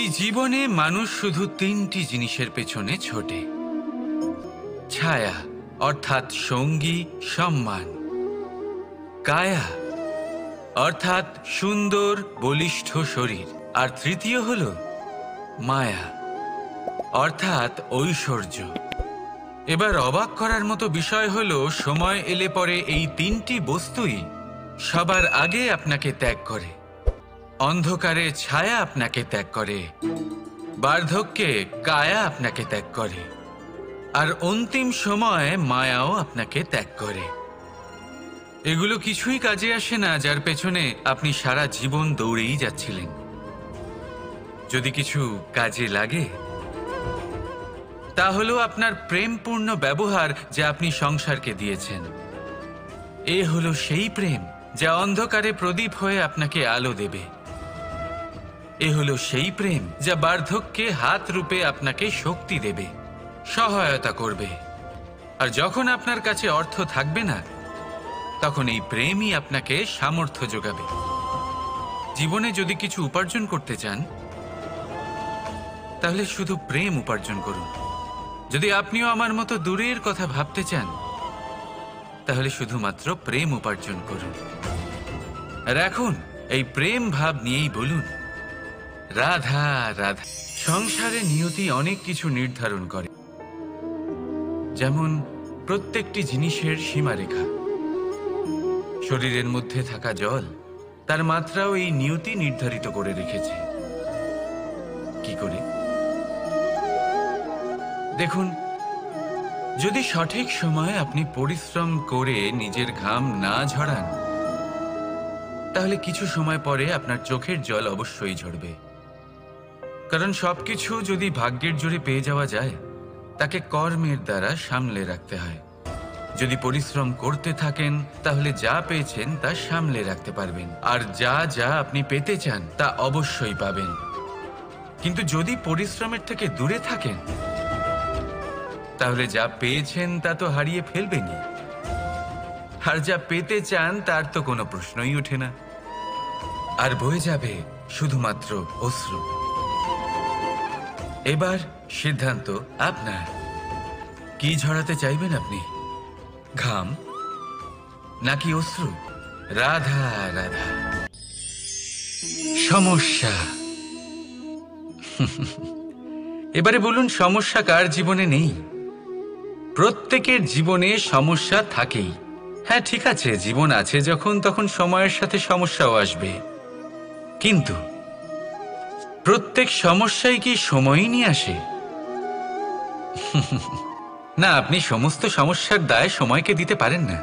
এই জীবনে মানুষ শুধু তিনটি জিনিসের পেছনে ছোটে। ছায়া অর্থাৎ সঙ্গী সম্মান, কায়া অর্থাৎ সুন্দর বলিষ্ঠ শরীর, আর তৃতীয় হল মায়া অর্থাৎ ঐশ্বর্য। এবার অবাক করার মতো বিষয় হলো, সময় এলে পরে এই তিনটি বস্তুই সবার আগে আপনাকে ত্যাগ করে। অন্ধকারে ছায়া আপনাকে ত্যাগ করে, বার্ধক্যে কায়া আপনাকে ত্যাগ করে, আর অন্তিম সময়ে মায়াও আপনাকে ত্যাগ করে। এগুলো কিছুই কাজে আসে না যার পেছনে আপনি সারা জীবন দৌড়েই যাচ্ছিলেন। যদি কিছু কাজে লাগে তা হলো আপনার প্রেমপূর্ণ ব্যবহার যা আপনি সংসারকে দিয়েছেন। এ হলো সেই প্রেম যা অন্ধকারে প্রদীপ হয়ে আপনাকে আলো দেবে। এ হলো সেই প্রেম যা বার্ধক্যে হাত রূপে আপনাকে শক্তি দেবে, সহায়তা করবে। আর যখন আপনার কাছে অর্থ থাকবে না, তখন এই প্রেমই আপনাকে সামর্থ্য যোগাবে। জীবনে যদি কিছু উপার্জন করতে চান তাহলে শুধু প্রেম উপার্জন করুন। যদি আপনিও আমার মতো দূরের কথা ভাবতে চান তাহলে শুধুমাত্র প্রেম উপার্জন করুন। আর এখন এই প্রেম ভাব নিয়েই বলুন, রাধা রাধা। সংসারে নিয়তি অনেক কিছু নির্ধারণ করে, যেমন প্রত্যেকটি জিনিসের সীমারেখা। শরীরের মধ্যে থাকা জল, তার মাত্রাও এই নিয়তি নির্ধারিত করে রেখেছে। কি করে? দেখুন, যদি সঠিক সময়ে আপনি পরিশ্রম করে নিজের ঘাম না ঝরান, তাহলে কিছু সময় পরে আপনার চোখের জল অবশ্যই ঝরবে। কারণ সবকিছু যদি ভাগ্যের জোরে পেয়ে যাওয়া যায়, তাকে কর্মের দ্বারা সামলে রাখতে হয়। যদি পরিশ্রম করতে থাকেন তাহলে যা পেয়েছেন তা সামলে রাখতে পারবেন, আর যা যা আপনি পেতে চান তা অবশ্যই পাবেন। কিন্তু যদি পরিশ্রমের থেকে দূরে থাকেন তাহলে যা পেয়েছেন তা তো হারিয়ে ফেলবেনই, আর যা পেতে চান তার তো কোনো প্রশ্নই ওঠে না। আর বয়ে যাবে শুধুমাত্র অশ্রু। এবার সিদ্ধান্ত আপনার। কি ঝরাতে চাইবেন আপনি? ঘাম নাকি অশ্রু? রাধা রাধা। সমস্যা। এবারে বলুন, সমস্যা কার জীবনে নেই? প্রত্যেকের জীবনে সমস্যা থাকেই। হ্যাঁ, ঠিক আছে, জীবন আছে যখন, তখন সময়ের সাথে সমস্যাও আসবে। কিন্তু প্রত্যেক সমস্যাই কি সময়ই নিয়ে আসে? না, আপনি সমস্ত সমস্যার দায় সময়কে দিতে পারেন না।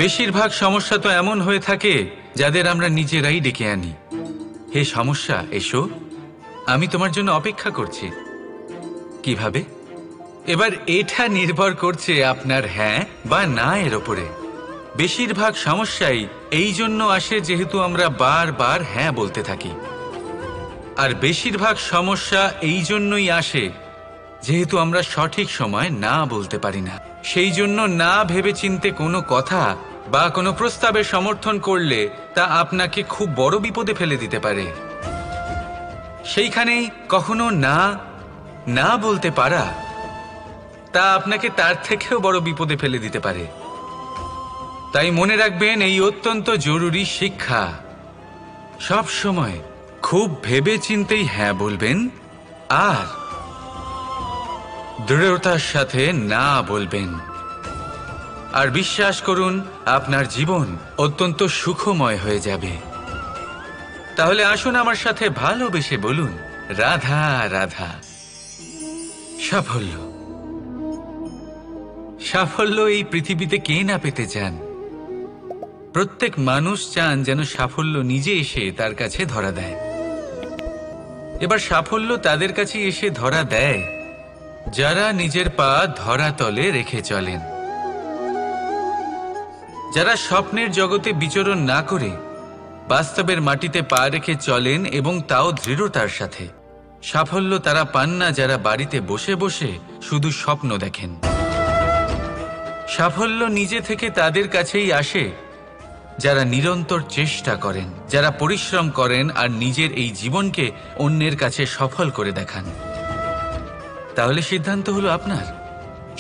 বেশিরভাগ সমস্যা তো এমন হয়ে থাকে যাদের আমরা নিজেরাই ডেকে আনি। হে সমস্যা, এসো, আমি তোমার জন্য অপেক্ষা করছি। কিভাবে? এবার এটা নির্ভর করছে আপনার হ্যাঁ বা না এর ওপরে। বেশিরভাগ সমস্যাই এই জন্য আসে যেহেতু আমরা বারবার হ্যাঁ বলতে থাকি, আর বেশিরভাগ সমস্যা এই জন্যই আসে যেহেতু আমরা সঠিক সময় না বলতে পারি না। সেই জন্য না ভেবেচিন্তে কোনো কথা বা কোনো প্রস্তাবের সমর্থন করলে তা আপনাকে খুব বড় বিপদে ফেলে দিতে পারে। সেইখানেই কখনো না না বলতে পারা তা আপনাকে তার থেকেও বড় বিপদে ফেলে দিতে পারে। তাই মনে রাখবেন, এই অত্যন্ত জরুরি শিক্ষা। সব সময় খুব ভেবে চিন্তেই হ্যাঁ বলবেন, আর দৃঢ়তার সাথে না বলবেন। আর বিশ্বাস করুন, আপনার জীবন অত্যন্ত সুখময় হয়ে যাবে। তাহলে আসুন আমার সাথে ভালোবেসে বলুন, রাধা রাধা। সাফল্য। সাফল্য এই পৃথিবীতে কে না পেতে চান? প্রত্যেক মানুষ চান যেন সাফল্য নিজে এসে তার কাছে ধরা দেয়। এবার সাফল্য তাদের কাছে এসে ধরা দেয় যারা নিজের পা ধরাতলে রেখে চলেন, যারা স্বপ্নের জগতে বিচরণ না করে বাস্তবের মাটিতে পা রেখে চলেন, এবং তাও দৃঢ়তার সাথে। সাফল্য তারা পান না যারা বাড়িতে বসে বসে শুধু স্বপ্ন দেখেন। সাফল্য নিজে থেকে তাদের কাছেই আসে যারা নিরন্তর চেষ্টা করেন, যারা পরিশ্রম করেন আর নিজের এই জীবনকে অন্যের কাছে সফল করে দেখান। তাহলে সিদ্ধান্ত হলো আপনার।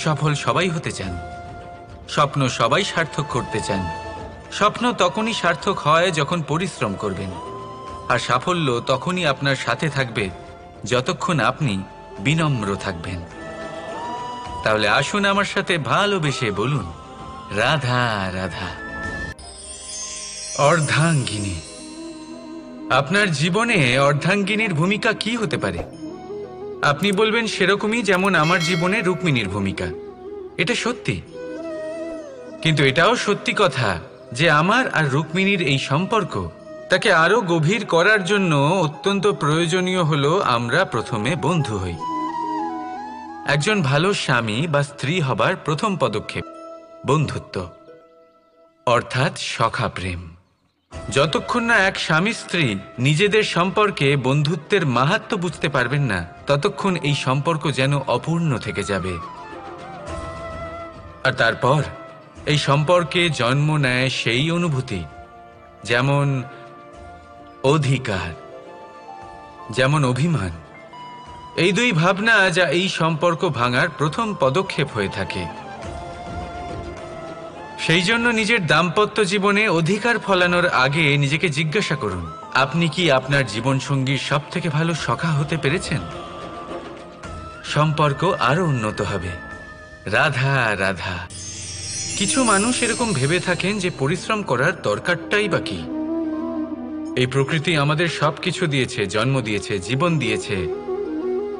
সফল সবাই হতে চান, স্বপ্ন সবাই সার্থক করতে চান। স্বপ্ন তখনই সার্থক হয় যখন পরিশ্রম করবেন, আর সাফল্য তখনই আপনার সাথে থাকবে যতক্ষণ আপনি বিনম্র থাকবেন। তাহলে আসুন আমার সাথে ভালোবেসে বলুন, রাধা রাধা। অর্ধাঙ্গিনী। আপনার জীবনে অর্ধাঙ্গিনীর ভূমিকা কি হতে পারে? আপনি বলবেন সেরকমই যেমন আমার জীবনে রুক্মিণীর ভূমিকা। এটা সত্যি, কিন্তু এটাও সত্যি কথা যে আমার আর রুক্মিণীর এই সম্পর্ক তাকে আরো গভীর করার জন্য অত্যন্ত প্রয়োজনীয় হলো আমরা প্রথমে বন্ধু হই। একজন ভালো স্বামী বা স্ত্রী হবার প্রথম পদক্ষেপ বন্ধুত্ব, অর্থাৎ সখা প্রেম। যতক্ষণ না এক স্বামী স্ত্রী নিজেদের সম্পর্কে বন্ধুত্বের মাহাত্ম্য বুঝতে পারবেন না, ততক্ষণ এই সম্পর্ক যেন অপূর্ণ থেকে যাবে। আর তারপর এই সম্পর্কে জন্ম নেয় সেই অনুভূতি, যেমন অধিকার, যেমন অভিমান। এই দুই ভাবনা যা এই সম্পর্ক ভাঙার প্রথম পদক্ষেপ হয়ে থাকে। সেই জন্য নিজের দাম্পত্য জীবনে অধিকার ফলানোর আগে নিজেকে জিজ্ঞাসা করুন, আপনি কি আপনার জীবনসঙ্গীর সবথেকে ভালো সখা হতে পেরেছেন? সম্পর্ক আরো উন্নত হবে। রাধা রাধা। কিছু মানুষ এরকম ভেবে থাকেন যে পরিশ্রম করার দরকারটাই বা কি? এই প্রকৃতি আমাদের সবকিছু দিয়েছে, জন্ম দিয়েছে, জীবন দিয়েছে।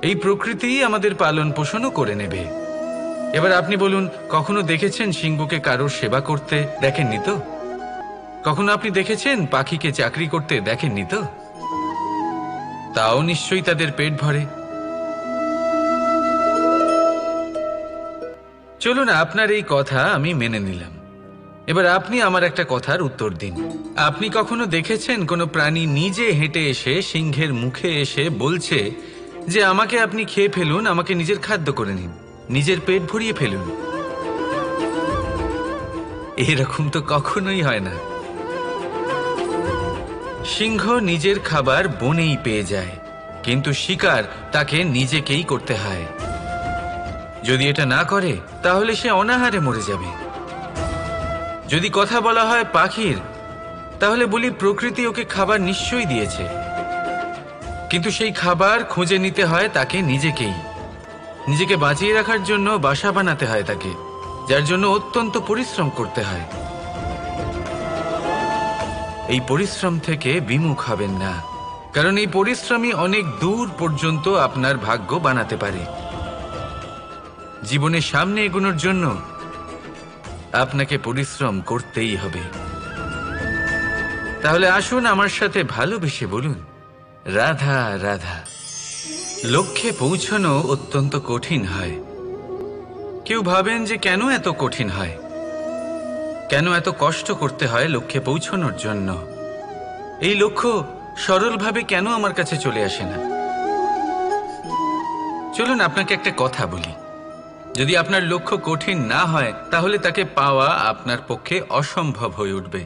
এই প্রকৃতিই আমাদের পালন পোষণও করে নেবে। এবার আপনি বলুন, কখনো দেখেছেন সিংহকে কারোর সেবা করতে? দেখেননি তো? কখনো আপনি দেখেছেন পাখিকে চাকরি করতে? দেখেননি তো? তাও নিশ্চয়ই তাদের পেট ভরে। চলুন, আপনার এই কথা আমি মেনে নিলাম। এবার আপনি আমার একটা কথার উত্তর দিন। আপনি কখনো দেখেছেন কোনো প্রাণী নিজে হেঁটে এসে সিংহের মুখে এসে বলছে যে আমাকে আপনি খেয়ে ফেলুন, আমাকে নিজের খাদ্য করে নিন, নিজের পেট ভরিয়ে ফেলুন? এরকম তো কখনোই হয় না। সিংহ নিজের খাবার বনেই পেয়ে যায়, কিন্তু শিকার তাকে নিজেকেই করতে হয়। যদি এটা না করে তাহলে সে অনাহারে মরে যাবে। যদি কথা বলা হয় পাখির, তাহলে বলি প্রকৃতি ওকে খাবার নিশ্চয়ই দিয়েছে, কিন্তু সেই খাবার খুঁজে নিতে হয় তাকে নিজেকেই। নিজেকে বাঁচিয়ে রাখার জন্য বাসা বানাতে হয় তাকে, যার জন্য অত্যন্ত পরিশ্রম করতে হয়। এই পরিশ্রম থেকে বিমুখ হবেন না, কারণ এই পরিশ্রমই অনেক দূর পর্যন্ত আপনার ভাগ্য বানাতে পারে। জীবনের সামনে এগোনোর জন্য আপনাকে পরিশ্রম করতেই হবে। তাহলে আসুন আমার সাথে ভালোবেসে বলুন, রাধা রাধা। লক্ষ্যে পৌঁছানো অত্যন্ত কঠিন হয়। কেউ ভাবেন যে কেন এত কঠিন হয়, কেন এত কষ্ট করতে হয় লক্ষ্যে পৌঁছানোর জন্য? এই লক্ষ্য সরলভাবে কেন আমার কাছে চলে আসে না? চলুন আপনাকে একটা কথা বলি, যদি আপনার লক্ষ্য কঠিন না হয় তাহলে তাকে পাওয়া আপনার পক্ষে অসম্ভব হয়ে উঠবে।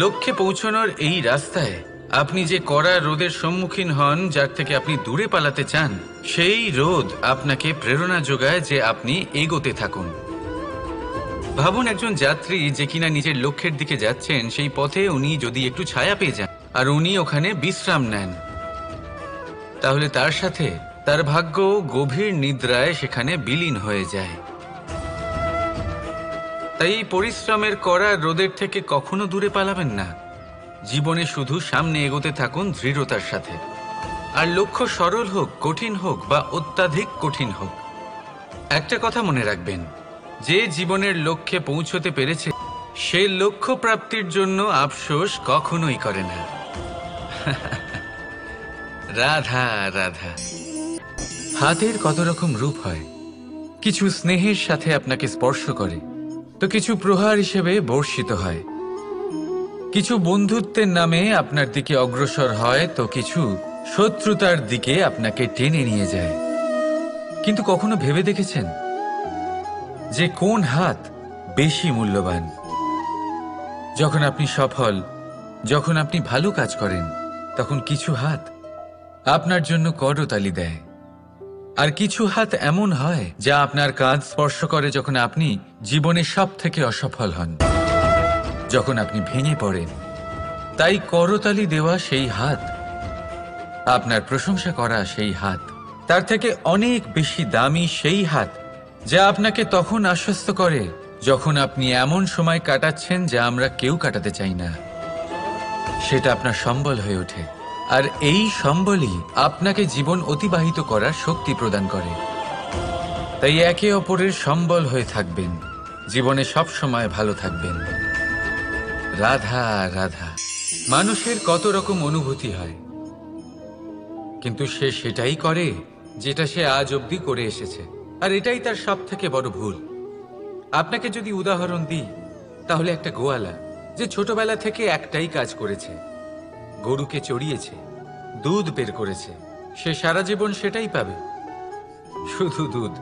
লক্ষ্যে পৌঁছানোর এই রাস্তায় আপনি যে কড়া রোদের সম্মুখীন হন, যার থেকে আপনি দূরে পালাতে চান, সেই রোদ আপনাকে প্রেরণা যোগায় যে আপনি এগোতে থাকুন। ভাবুন, একজন যাত্রী যে কিনা নিজের লক্ষ্যের দিকে যাচ্ছেন, সেই পথে উনি যদি একটু ছায়া পেয়ে যান আর উনি ওখানে বিশ্রাম নেন, তাহলে তার সাথে তার ভাগ্য গভীর নিদ্রায় সেখানে বিলীন হয়ে যায়। তাই পরিশ্রমের করা রোদের থেকে কখনো দূরে পালাবেন না। জীবনে শুধু সামনে এগোতে থাকুন দৃঢ়তার সাথে। আর লক্ষ্য সরল হোক, কঠিন হোক বা অত্যাধিক কঠিন হোক, একটা কথা মনে রাখবেন, যে জীবনের লক্ষ্যে পৌঁছতে পেরেছে সে লক্ষ্য প্রাপ্তির জন্য আফসোস কখনোই করে না। রাধা রাধা। হাতের কত রকম রূপ হয়। কিছু স্নেহের সাথে আপনাকে স্পর্শ করে, তো কিছু প্রহার হিসেবে বর্ষিত হয়। কিছু বন্ধুত্বের নামে আপনার দিকে অগ্রসর হয়, তো কিছু শত্রুতার দিকে আপনাকে টেনে নিয়ে যায়। কিন্তু কখনো ভেবে দেখেছেন যে কোন হাত বেশি মূল্যবান? যখন আপনি সফল, যখন আপনি ভালো কাজ করেন, তখন কিছু হাত আপনার জন্য করতালি দেয়। আর কিছু হাত এমন হয় যা আপনার কাঁধ স্পর্শ করে যখন আপনি জীবনে সব থেকে অসফল হন, যখন আপনি ভেঙে পড়েন। তাই করতালি দেওয়া সেই হাত, আপনার প্রশংসা করা সেই হাত, তার থেকে অনেক বেশি দামি সেই হাত যা আপনাকে তখন আশ্বস্ত করে যখন আপনি এমন সময় কাটাচ্ছেন যা আমরা কেউ কাটাতে চাই না। সেটা আপনার সম্বল হয়ে ওঠে, আর এই সম্বলই আপনাকে জীবন অতিবাহিত করার শক্তি প্রদান করে। তাই একে অপরের সম্বল হয়ে থাকবেন, জীবনে সব সময় ভালো থাকবেন। রাধা রাধা। মানুষের কত রকম অনুভূতি হয়, কিন্তু সে সেটাই করে যেটা সে আজ অবধি করে এসেছে, আর এটাই তার সব থেকে বড় ভুল। আপনাকে যদি উদাহরণ দিই, তাহলে একটা গোয়ালা যে ছোটবেলা থেকে একটাই কাজ করেছে, গরুকে চড়িয়েছে, দুধ বের করেছে, সে সারা জীবন সেটাই পাবে, শুধু দুধ।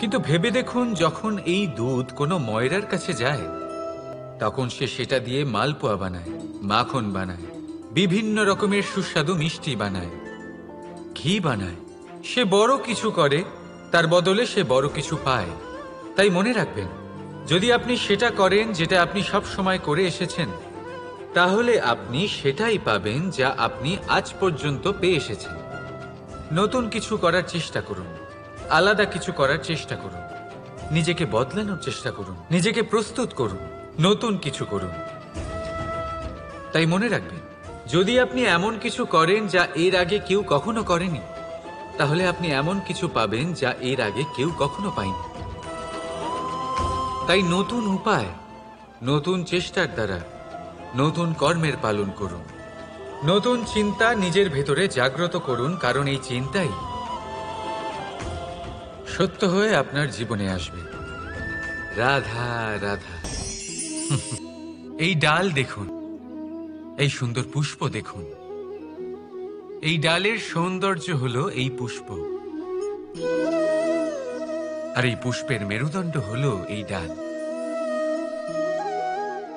কিন্তু ভেবে দেখুন, যখন এই দুধ কোনো ময়রার কাছে যায়, তখন সে সেটা দিয়ে মালপোয়া বানায়, মাখন বানায়, বিভিন্ন রকমের সুস্বাদু মিষ্টি বানায়, ঘি বানায়। সে বড় কিছু করে, তার বদলে সে বড় কিছু পায়। তাই মনে রাখবেন, যদি আপনি সেটা করেন যেটা আপনি সব সময় করে এসেছেন, তাহলে আপনি সেটাই পাবেন যা আপনি আজ পর্যন্ত পেয়ে এসেছেন। নতুন কিছু করার চেষ্টা করুন, আলাদা কিছু করার চেষ্টা করুন, নিজেকে বদলানোর চেষ্টা করুন, নিজেকে প্রস্তুত করুন, নতুন কিছু করুন। তাই মনে রাখবেন, যদি আপনি এমন কিছু করেন যা এর আগে কেউ কখনো করেনি, তাহলে আপনি এমন কিছু পাবেন যা এর আগে কেউ কখনো পায়নি। তাই নতুন উপায়, নতুন চেষ্টার দ্বারা নতুন কর্মের পালন করুন। নতুন চিন্তা নিজের ভেতরে জাগ্রত করুন, কারণ এই চিন্তাই সত্য হয়ে আপনার জীবনে আসবে। রাধা রাধা। এই ডাল দেখুন, এই সুন্দর পুষ্প দেখুন। এই ডালের সৌন্দর্য হলো এই পুষ্প, আর এই পুষ্পের মেরুদণ্ড হলো এই ডাল।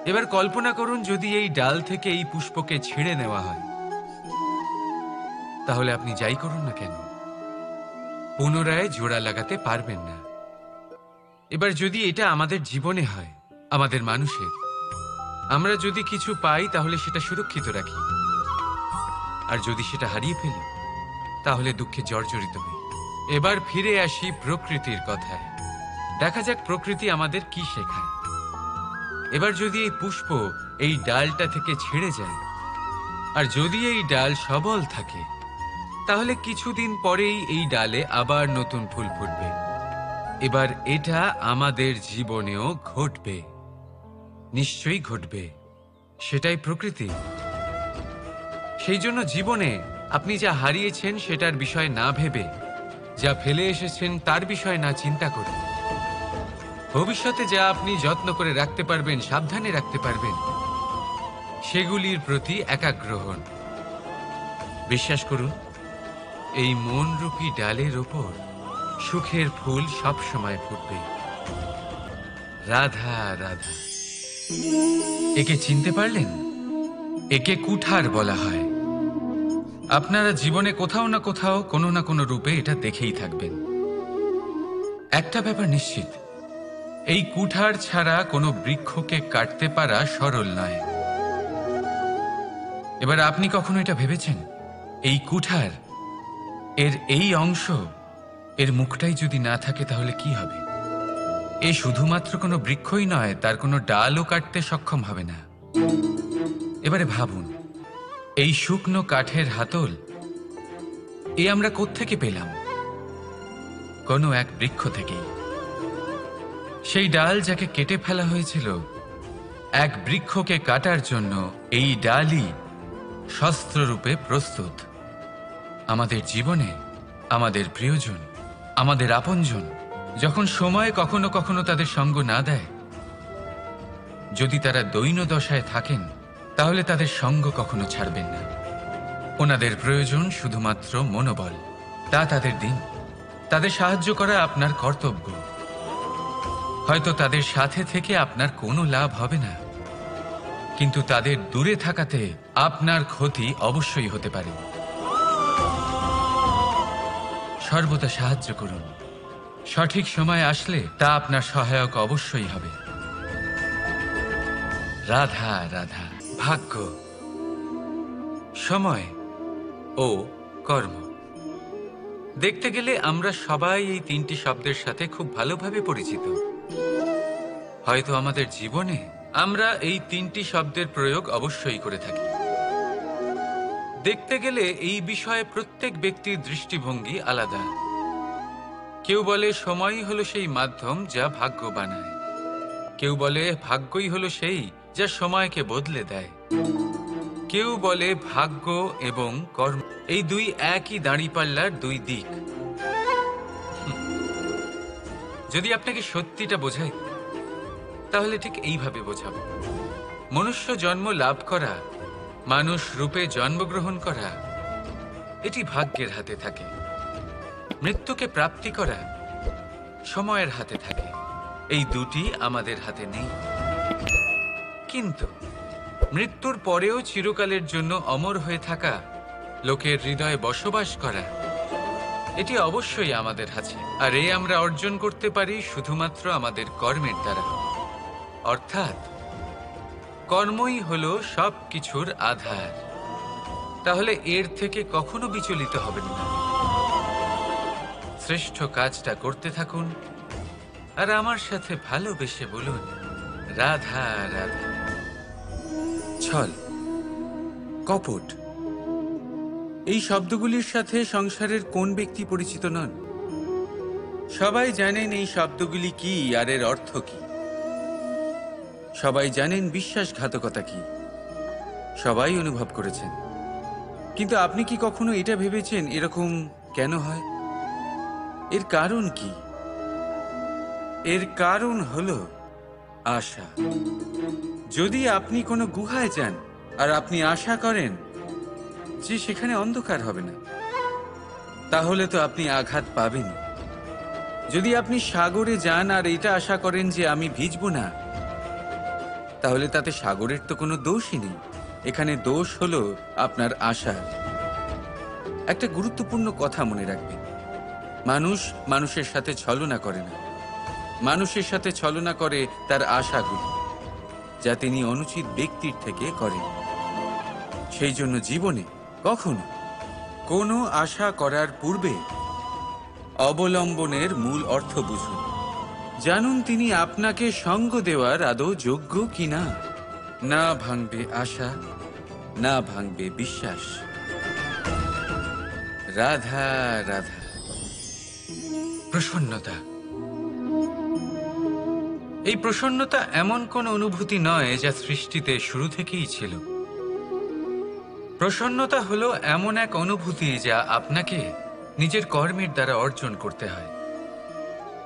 এবার কল্পনা করুন, যদি এই ডাল থেকে এই পুষ্পকে ছিঁড়ে নেওয়া হয়, তাহলে আপনি যাই করুন না কেন, পুনরায় জোড়া লাগাতে পারবেন না। এবার যদি এটা আমাদের জীবনে হয়, আমাদের মানুষের, আমরা যদি কিছু পাই তাহলে সেটা সুরক্ষিত রাখি, আর যদি সেটা হারিয়ে ফেলি তাহলে দুঃখে জর্জরিত হই। এবার ফিরে আসি প্রকৃতির কথায়। দেখা যাক প্রকৃতি আমাদের কি শেখায়। এবার যদি এই পুষ্প এই ডালটা থেকে ছিঁড়ে যায়, আর যদি এই ডাল সবল থাকে, তাহলে কিছুদিন পরেই এই ডালে আবার নতুন ফুল ফুটবে। এবার এটা আমাদের জীবনেও ঘটবে, নিশ্চয়ই ঘটবে। সেটাই প্রকৃতি। সেই জন্য জীবনে আপনি যা হারিয়েছেন সেটার বিষয় না ভেবে, যা ফেলে এসেছেন তার বিষয় না চিন্তা করে, ভবিষ্যতে যা আপনি যত্ন করে রাখতে পারবেন, সাবধানে রাখতে পারবেন, সেগুলির প্রতি একাগ্র হন। বিশ্বাস করুন, এই মনরূপী ডালের ওপর সুখের ফুল সব সময় ফুটবে। রাধা রাধা। একে চিনতে পারলেন? একে কুঠার বলা হয়। আপনারা জীবনে কোথাও না কোথাও, কোনো না কোনো রূপে এটা দেখেই থাকবেন। একটা ব্যাপার নিশ্চিত, এই কুঠার ছাড়া কোনো বৃক্ষকে কাটতে পারা সরল নয়। এবার আপনি কখনো এটা ভেবেছেন, এই কুঠার, এর এই অংশ, এর মুখটাই যদি না থাকে তাহলে কি হবে? এ শুধুমাত্র কোনো বৃক্ষই নয়, তার কোনো ডালও কাটতে সক্ষম হবে না। এবারে ভাবুন, এই শুকনো কাঠের হাতল এ আমরা কোত্থেকে পেলাম? কোনো এক বৃক্ষ থেকেই। সেই ডাল যাকে কেটে ফেলা হয়েছিল এক বৃক্ষকে কাটার জন্য, এই ডালই শস্ত্ররূপে প্রস্তুত। আমাদের জীবনে আমাদের প্রিয়জন, আমাদের আপনজন যখন সময় কখনো কখনো তাদের সঙ্গ না দেয়, যদি তারা দৈন্য দশায় থাকেন, তাহলে তাদের সঙ্গ কখনো ছাড়বেন না। ওনাদের প্রয়োজন শুধুমাত্র মনোবল। তা তাদের দিন, তাদের সাহায্য করা আপনার কর্তব্য। হয়তো তাদের সাথে থেকে আপনার কোনো লাভ হবে না, কিন্তু তাদের দূরে থাকাতে আপনার ক্ষতি অবশ্যই হতে পারে। সর্বদা সাহায্য করুন। সঠিক সময় আসলে তা আপনার সহায়ক অবশ্যই হবে। রাধা রাধা। ভাগ্য, সময় ও কর্ম। দেখতে গেলে আমরা সবাই এই তিনটি শব্দের সাথে খুব ভালোভাবে পরিচিত। হয়তো আমাদের জীবনে আমরা এই তিনটি শব্দের প্রয়োগ অবশ্যই করে থাকি। দেখতে গেলে এই বিষয়ে প্রত্যেক ব্যক্তির দৃষ্টিভঙ্গি আলাদা। কেউ বলে সময়ই হলো সেই মাধ্যম যা ভাগ্য বানায়। কেউ বলে ভাগ্যই হলো সেই যা সময়কে বদলে দেয়। কেউ বলে ভাগ্য এবং কর্ম এই দুই একই দাঁড়িপাল্লার দুই দিক। যদি আপনাকে সত্যিটা বোঝাই তাহলে ঠিক এইভাবে বোঝাবো। মনুষ্য জন্ম লাভ করা, মানুষ রূপে জন্মগ্রহণ করা, এটি ভাগ্যের হাতে থাকে। মৃত্যুকে প্রাপ্তি করা সময়ের হাতে থাকে। এই দুটি আমাদের হাতে নেই। কিন্তু মৃত্যুর পরেও চিরকালের জন্য অমর হয়ে থাকা, লোকের হৃদয়ে বসবাস করা, এটি অবশ্যই আমাদের হাতে। আর এই আমরা অর্জন করতে পারি শুধুমাত্র আমাদের কর্মের দ্বারা। অর্থাৎ কর্মই হলো সব কিছুর আধার। তাহলে এর থেকে কখনো বিচলিত হবেন না। শ্রেষ্ঠ কাজটা করতে থাকুন আর আমার সাথে ভালোবেসে বলুন রাধা রাধা। ছল, কপট, এই শব্দগুলির সাথে সংসারের কোন ব্যক্তি পরিচিত নন? সবাই জানেন এই শব্দগুলি কি আর এর অর্থ কি। সবাই জানেন বিশ্বাসঘাতকতা কি। সবাই অনুভব করেছেন। কিন্তু আপনি কি কখনো এটা ভেবেছেন এরকম কেন হয়? এর কারণ কি? এর কারণ হলো আশা। যদি আপনি কোনো গুহায় যান আর আপনি আশা করেন যে সেখানে অন্ধকার হবে না, তাহলে তো আপনি আঘাত পাবেন। যদি আপনি সাগরে যান আর এটা আশা করেন যে আমি ভিজবো না, তাহলে তাতে সাগরের তো কোনো দোষই নেই। এখানে দোষ হলো আপনার আশা। একটা গুরুত্বপূর্ণ কথা মনে রাখবেন, মানুষ মানুষের সাথে ছলনা করে না। মানুষের সাথে ছলনা করে তার আশাগুলি, যা তিনি অনুচিত ব্যক্তির থেকে করেন। সেই জন্য জীবনে কখনো কোনো আশা করার পূর্বে অবলম্বনের মূল অর্থ বুঝুন। জানুন তিনি আপনাকে সঙ্গ দেওয়ার আদৌ যোগ্য কিনা। না ভাঙবে আশা, না ভাঙবে বিশ্বাস। রাধা রাধা। প্রসন্নতা, এই প্রসন্নতা এমন কোন অনুভূতি নয় যা সৃষ্টিতে শুরু থেকেই ছিল। প্রসন্নতা হলো এমন এক অনুভূতি যা আপনাকে নিজের কর্মের দ্বারা অর্জন করতে হয়।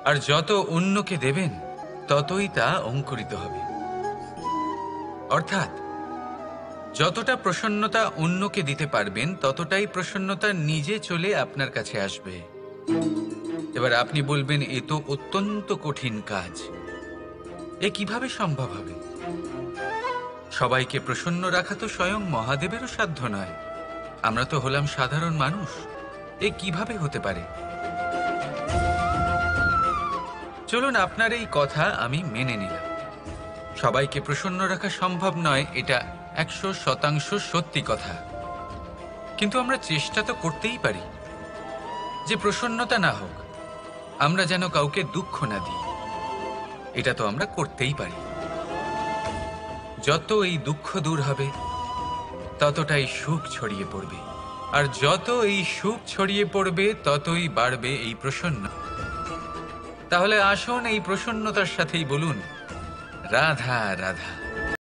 আর যত অন্যকে দেবেন ততই তা অঙ্কুরিত হবে। অর্থাৎ যতটা প্রসন্নতা অন্যকে দিতে পারবেন ততটাই প্রসন্নতা নিজে চলে আপনার কাছে আসবে। এবার আপনি বলবেন এ তো অত্যন্ত কঠিন কাজ, এ কিভাবে সম্ভব হবে? সবাইকে প্রসন্ন রাখা তো স্বয়ং মহাদেবেরও সাধ্য নয়। আমরা তো হলাম সাধারণ মানুষ, এ কিভাবে হতে পারে? চলুন আপনার এই কথা আমি মেনে নিলাম। সবাইকে প্রসন্ন রাখা সম্ভব নয়, এটা 100% সত্যি কথা। কিন্তু আমরা চেষ্টা তো করতেই পারি যে প্রসন্নতা না হোক, আমরা যেন কাউকে দুঃখ না দিই। এটা তো আমরা করতেই পারি। যত এই দুঃখ দূর হবে ততটাই সুখ ছড়িয়ে পড়বে, আর যত এই সুখ ছড়িয়ে পড়বে ততই বাড়বে এই প্রসন্ন। তাহলে আসুন এই প্রসন্নতার সাথেই বলুন রাধা রাধা।